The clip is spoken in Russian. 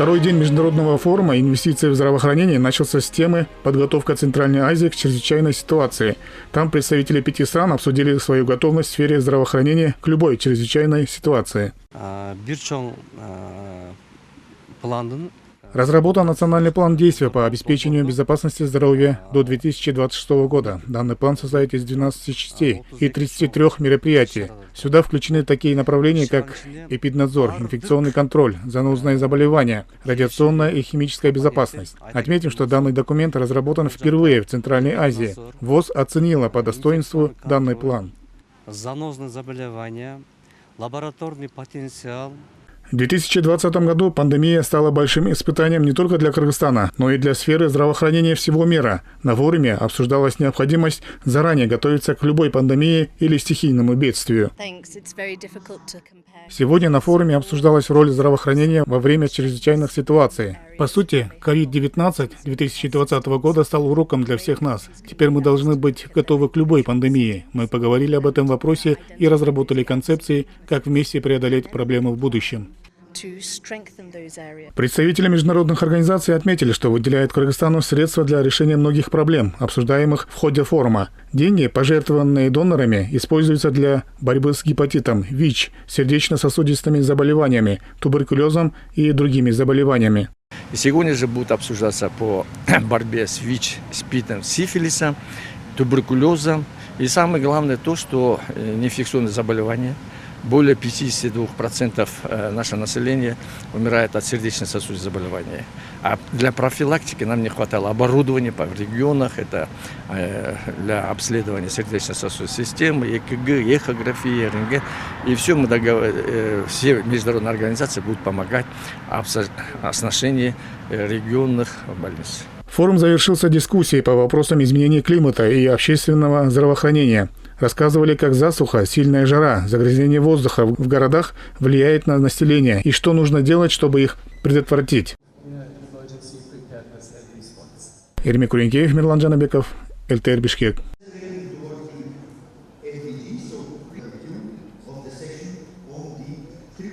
Второй день международного форума «Инвестиции в здравоохранение» начался с темы «Подготовка Центральной Азии к чрезвычайной ситуации». Там представители 5 стран обсудили свою готовность в сфере здравоохранения к любой чрезвычайной ситуации. Разработан национальный план действия по обеспечению безопасности здоровья до 2026 года. Данный план состоит из 12 частей и 33 мероприятий. Сюда включены такие направления, как эпиднадзор, инфекционный контроль, занозные заболевания, радиационная и химическая безопасность. Отметим, что данный документ разработан впервые в Центральной Азии. ВОЗ оценила по достоинству данный план. Занозные заболевания, лабораторный потенциал. В 2020 году пандемия стала большим испытанием не только для Кыргызстана, но и для сферы здравоохранения всего мира. На форуме обсуждалась необходимость заранее готовиться к любой пандемии или стихийному бедствию. Сегодня на форуме обсуждалась роль здравоохранения во время чрезвычайных ситуаций. По сути, COVID-19 2020 года стал уроком для всех нас. Теперь мы должны быть готовы к любой пандемии. Мы поговорили об этом вопросе и разработали концепции, как вместе преодолеть проблемы в будущем. Представители международных организаций отметили, что выделяют Кыргызстану средства для решения многих проблем, обсуждаемых в ходе форума. Деньги, пожертвованные донорами, используются для борьбы с гепатитом, ВИЧ, сердечно-сосудистыми заболеваниями, туберкулезом и другими заболеваниями. Сегодня же будут обсуждаться по борьбе с ВИЧ, СПИДом, сифилисом, туберкулезом. И самое главное то, что неинфекционные заболевания. Более 52% нашего населения умирает от сердечно-сосудистых заболеваний. А для профилактики нам не хватало оборудования в регионах. Это для обследования сердечно-сосудистой системы, ЭКГ, эхография, РНГ. И все международные организации будут помогать в оснащении регионных больниц. Форум завершился дискуссией по вопросам изменения климата и общественного здравоохранения. Рассказывали, как засуха, сильная жара, загрязнение воздуха в городах влияет на население и что нужно делать, чтобы их предотвратить. Эрмик Куренкеев, Мирлан Джанабеков, ЛТР Бишкек.